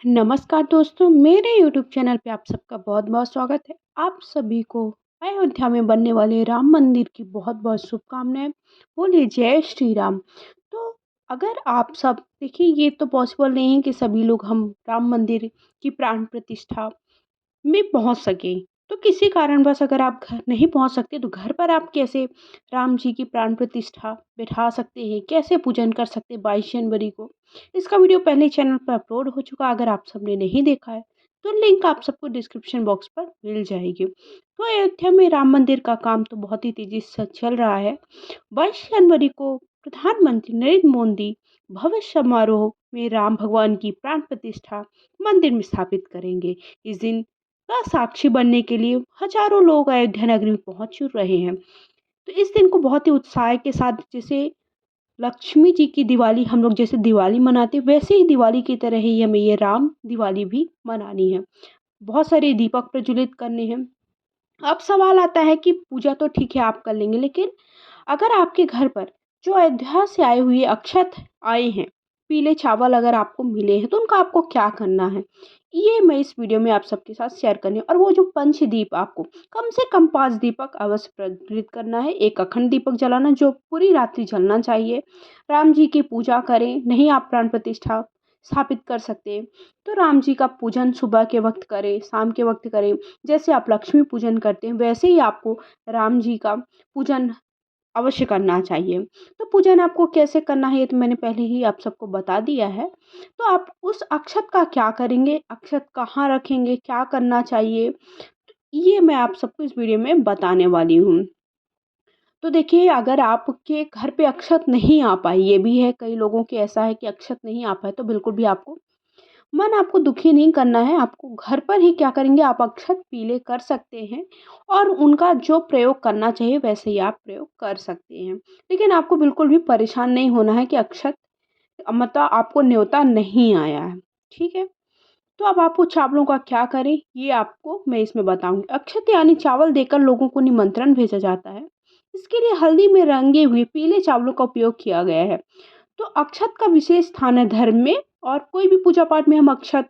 नमस्कार दोस्तों, मेरे यूट्यूब चैनल पे आप सबका बहुत-बहुत स्वागत है। आप सभी को अयोध्या में बनने वाले राम मंदिर की बहुत-बहुत शुभकामनाएँ। बोलिए जय श्री राम। तो अगर आप सब देखिए ये तो पॉसिबल नहीं है कि सभी लोग हम राम मंदिर की प्राण प्रतिष्ठा में पहुँच सकें। तो किसी कारणवश अगर आप घर नहीं पहुँच सकते तो घर पर आप कैसे राम जी की प्राण प्रतिष्ठा बिठा सकते हैं, कैसे पूजन कर सकते हैं 22 जनवरी को। इसका वीडियो पहले चैनल पर अपलोड हो चुका है, अगर आप सबने नहीं देखा है तो लिंक आप सबको डिस्क्रिप्शन बॉक्स पर मिल जाएगी। तो अयोध्या में राम मंदिर का काम तो बहुत ही तेज़ी से चल रहा है। 22 जनवरी को प्रधानमंत्री नरेंद्र मोदी भव्य समारोह में राम भगवान की प्राण प्रतिष्ठा मंदिर में स्थापित करेंगे। इस दिन का साक्षी बनने के लिए हजारों लोग अयोध्या नगरी में पहुंच रहे हैं। तो इस दिन को बहुत ही उत्साह के साथ, जैसे लक्ष्मी जी की दिवाली हम लोग जैसे दिवाली मनाते हैं, वैसे ही दिवाली की तरह ही हमें ये राम दिवाली भी मनानी है। बहुत सारे दीपक प्रज्वलित करने हैं। अब सवाल आता है कि पूजा तो ठीक है आप कर लेंगे, लेकिन अगर आपके घर पर जो अयोध्या से आए हुए अक्षत आए हैं, पीले चावल अगर आपको मिले हैं तो उनका आपको क्या करना है, ये मैं इस वीडियो में आप सबके साथ शेयर करनी है। और वो जो पंचदीप आपको कम से कम 5 दीपक अवश्य प्रज्वलित करना है। एक अखंड दीपक जलाना जो पूरी रात्रि जलना चाहिए। राम जी की पूजा करें, नहीं आप प्राण प्रतिष्ठा स्थापित कर सकते हैं तो राम जी का पूजन सुबह के वक्त करें, शाम के वक्त करें। जैसे आप लक्ष्मी पूजन करते हैं वैसे ही आपको राम जी का पूजन अवश्य करना चाहिए। तो पूजन आपको कैसे करना है ये तो मैंने पहले ही आप सबको बता दिया है। तो आप उस अक्षत का क्या करेंगे, अक्षत कहाँ रखेंगे, क्या करना चाहिए, ये मैं आप सबको इस वीडियो में बताने वाली हूँ। तो देखिए, अगर आपके घर पे अक्षत नहीं आ पाई, ये भी है कई लोगों के ऐसा है कि अक्षत नहीं आ पाए, तो बिल्कुल भी आपको दुखी नहीं करना है। आपको घर पर ही क्या करेंगे, आप अक्षत पीले कर सकते हैं और उनका जो प्रयोग करना चाहिए वैसे ही आप प्रयोग कर सकते हैं। लेकिन आपको बिल्कुल भी परेशान नहीं होना है कि अक्षत मतलब आपको न्योता नहीं आया है, ठीक है? तो अब आप वो चावलों का क्या करें, ये आपको मैं इसमें बताऊँगी। अक्षत यानी चावल देकर लोगों को निमंत्रण भेजा जाता है। इसके लिए हल्दी में रंगे हुए पीले चावलों का उपयोग किया गया है। तो अक्षत का विशेष स्थान है धर्म में, और कोई भी पूजा पाठ में हम अक्षत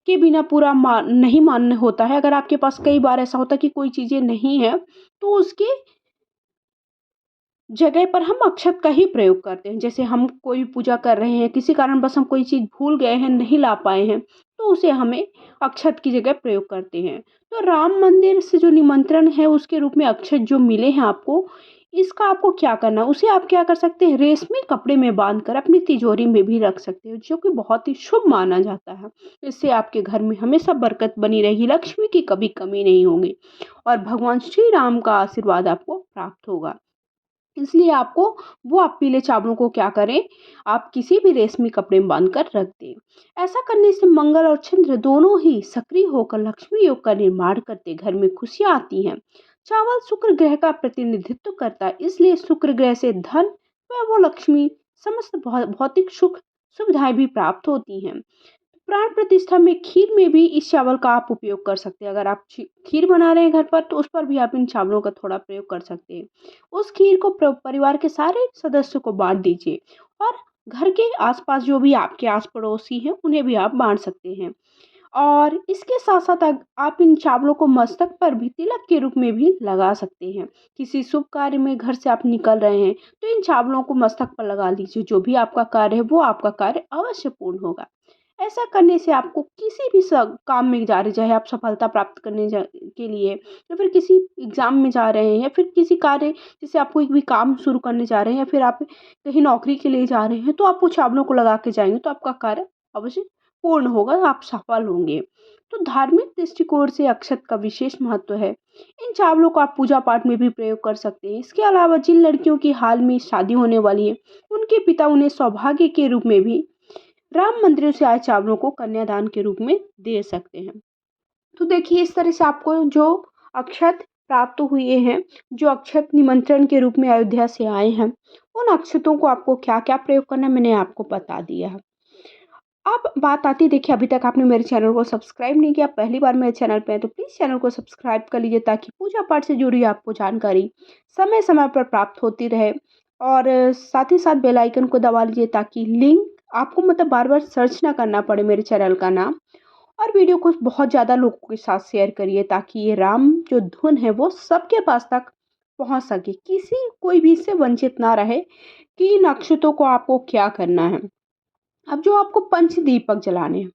के बिना पूरा नहीं मान्य होता है। अगर आपके पास कई बार ऐसा होता है कि कोई चीज़ें नहीं है, तो उसके जगह पर हम अक्षत का ही प्रयोग करते हैं। जैसे हम कोई पूजा कर रहे हैं, किसी कारणवश हम कोई चीज़ भूल गए हैं, नहीं ला पाए हैं, तो उसे हमें अक्षत की जगह प्रयोग करते हैं। तो राम मंदिर से जो निमंत्रण है उसके रूप में अक्षत जो मिले हैं आपको, इसका आपको क्या करना है, उसे आप क्या कर सकते हैं, रेशमी कपड़े में बांध कर अपनी तिजोरी में भी रख सकते हो, जो कि बहुत ही शुभ माना जाता है। इससे आपके घर में हमेशा बरकत बनी रहेगी, लक्ष्मी की कभी कमी नहीं होगी और भगवान श्री राम का आशीर्वाद आपको प्राप्त होगा। इसलिए आपको वो आप पीले चावलों को क्या करें, आप किसी भी रेशमी कपड़े में बांध कर रख दें। ऐसा करने से मंगल और चंद्र दोनों ही सक्रिय होकर लक्ष्मी योग का निर्माण करते, घर में खुशियां आती हैं। चावल शुक्र ग्रह का प्रतिनिधित्व करता है, इसलिए शुक्र ग्रह से धन व वो लक्ष्मी समस्त भौतिक सुख सुविधाएं भी प्राप्त होती हैं। प्राण प्रतिष्ठा में खीर में भी इस चावल का आप उपयोग कर सकते हैं। अगर आप खीर बना रहे हैं घर पर तो उस पर भी आप इन चावलों का थोड़ा प्रयोग कर सकते हैं। उस खीर को परिवार के सारे सदस्यों को बांट दीजिए और घर के आसपास जो भी आपके आस पड़ोसी हैं उन्हें भी आप बांट सकते हैं। और इसके साथ साथ आप इन चावलों को मस्तक पर भी तिलक के रूप में भी लगा सकते हैं। किसी शुभ कार्य में घर से आप निकल रहे हैं तो इन चावलों को मस्तक पर लगा लीजिए, जो भी आपका कार्य है वो आपका कार्य अवश्य पूर्ण होगा। ऐसा करने से आपको किसी भी काम में जा रहे, चाहे आप सफलता प्राप्त के लिए या फिर किसी एग्जाम में जा रहे हैं या फिर किसी कार्य, जैसे आप कोई भी काम शुरू करने जा रहे हैं या फिर आप कहीं नौकरी के लिए जा रहे हैं, तो आप वो चावलों को लगा के जाएंगे तो आपका कार्य अवश्य पूर्ण होगा, आप सफल होंगे। तो धार्मिक दृष्टिकोण से अक्षत का विशेष महत्व है। इन चावलों को आप पूजा पाठ में भी प्रयोग कर सकते हैं। इसके अलावा जिन लड़कियों की हाल में शादी होने वाली है, उनके पिता उन्हें सौभाग्य के रूप में भी राम मंदिरों से आए चावलों को कन्यादान के रूप में दे सकते हैं। तो देखिए, इस तरह से आपको जो अक्षत प्राप्त हुए हैं, जो अक्षत निमंत्रण के रूप में अयोध्या से आए हैं, उन अक्षतों को आपको क्या क्या प्रयोग करना है मैंने आपको बता दिया है। अब बात आती है, देखिए अभी तक आपने मेरे चैनल को सब्सक्राइब नहीं किया, पहली बार मेरे चैनल पे है तो प्लीज़ चैनल को सब्सक्राइब कर लीजिए, ताकि पूजा पाठ से जुड़ी आपको जानकारी समय समय पर प्राप्त होती रहे। और साथ ही साथ बेल आइकन को दबा लीजिए, ताकि लिंक आपको मतलब बार बार सर्च ना करना पड़े मेरे चैनल का नाम, और वीडियो को बहुत ज़्यादा लोगों के साथ शेयर करिए ताकि ये राम जो धुन है वो सबके पास तक पहुँच सके, कोई भी इससे वंचित ना रहे कि इन अक्षतों को आपको क्या करना है। अब जो आपको पंच दीपक जलाने हैं,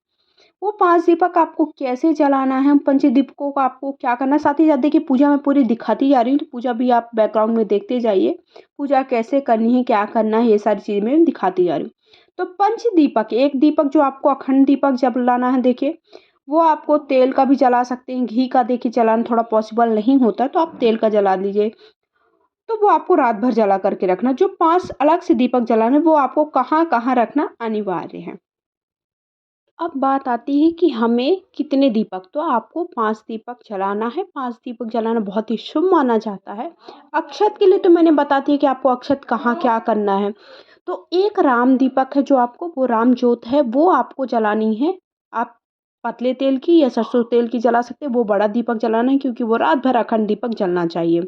वो 5 दीपक आपको कैसे जलाना है, पंच दीपकों को आपको क्या करना है, साथ ही साथ देखिए पूजा मैं पूरी दिखाती जा रही हूँ, तो पूजा भी आप बैकग्राउंड में देखते जाइए। पूजा कैसे करनी है, क्या करना है, ये सारी चीज़ें मैं दिखाती जा रही हूँ। तो पंच दीपक, एक दीपक जो आपको अखंड दीपक जलाना है देखिए, वो आपको तेल का भी जला सकते हैं, घी का देखिए जलाना थोड़ा पॉसिबल नहीं होता, तो आप तेल का जला लीजिए। तो वो आपको रात भर जला करके रखना। जो 5 अलग से दीपक जलाने, वो आपको कहाँ-कहाँ रखना अनिवार्य है। अब बात आती है कि हमें कितने दीपक, तो आपको 5 दीपक जलाना है। 5 दीपक जलाना बहुत ही शुभ माना जाता है। अक्षत के लिए तो मैंने बता दिया कि आपको अक्षत कहाँ क्या करना है। तो एक राम दीपक है जो आपको, वो राम ज्योत है वो आपको जलानी है। आप पतले तेल की या सरसों तेल की जला सकते हैं, वो बड़ा दीपक जलाना है क्योंकि वो रात भर अखंड दीपक जलना चाहिए।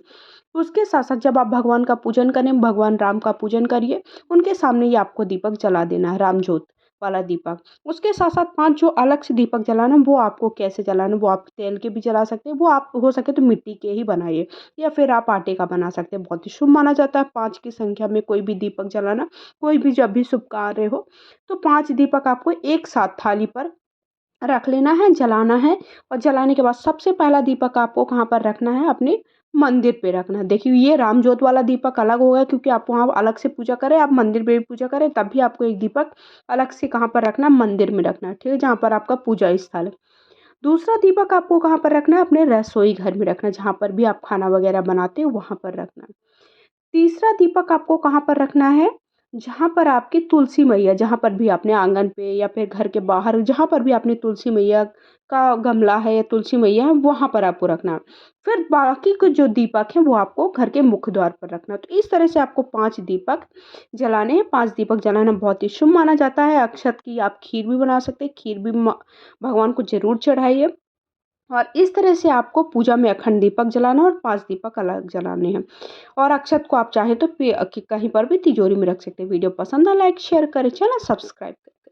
उसके साथ-साथ जब आप भगवान का पूजन करें, भगवान राम का पूजन करिए, उनके सामने ये आपको दीपक जला देना है, राम ज्योत वाला दीपक। उसके साथ-साथ 5 जो अलग से दीपक जलाना है, वो आपको कैसे जलाना है, वो आप तेल के भी जला सकते हैं, वो आप हो सके तो मिट्टी के ही बनाइए या फिर आप आटे का बना सकते हैं। बहुत ही शुभ माना जाता है 5 की संख्या में कोई भी दीपक जलाना, कोई भी जब भी शुभ कार्य हो, तो 5 दीपक आपको एक साथ थाली पर रख लेना है, जलाना है। और जलाने के बाद सबसे पहला दीपक आपको कहाँ पर रखना है, अपने मंदिर पे रखना है। देखिए ये राम ज्योत वाला दीपक अलग हो गया क्योंकि आप वहाँ अलग से पूजा करें, आप मंदिर पे भी पूजा करें, तब भी आपको एक दीपक अलग से कहाँ पर रखना है, मंदिर में रखना है, ठीक है? जहाँ पर आपका पूजा स्थल है। दूसरा दीपक आपको कहाँ पर रखना है, अपने रसोई घर में रखना है, जहाँ पर भी आप खाना वगैरह बनाते हो वहाँ पर रखना है। तीसरा दीपक आपको कहाँ पर रखना है, जहाँ पर आपकी तुलसी मैया, जहाँ पर भी आपने आंगन पे या फिर घर के बाहर जहाँ पर भी आपने तुलसी मैया का गमला है या तुलसी मैया है, वहाँ पर आपको रखना है। फिर बाकी के जो दीपक हैं वो आपको घर के मुख्य द्वार पर रखना है। तो इस तरह से आपको 5 दीपक जलाने हैं। 5 दीपक जलाना बहुत ही शुभ माना जाता है। अक्षत की आप खीर भी बना सकते हैं, खीर भी भगवान को ज़रूर चढ़ाइए। और इस तरह से आपको पूजा में अखंड दीपक जलाना और 5 दीपक अलग जलाने हैं। और अक्षत को आप चाहें तो कहीं पर भी तिजोरी में रख सकते हैं। वीडियो पसंद आए लाइक शेयर करें, चैनल सब्सक्राइब करें।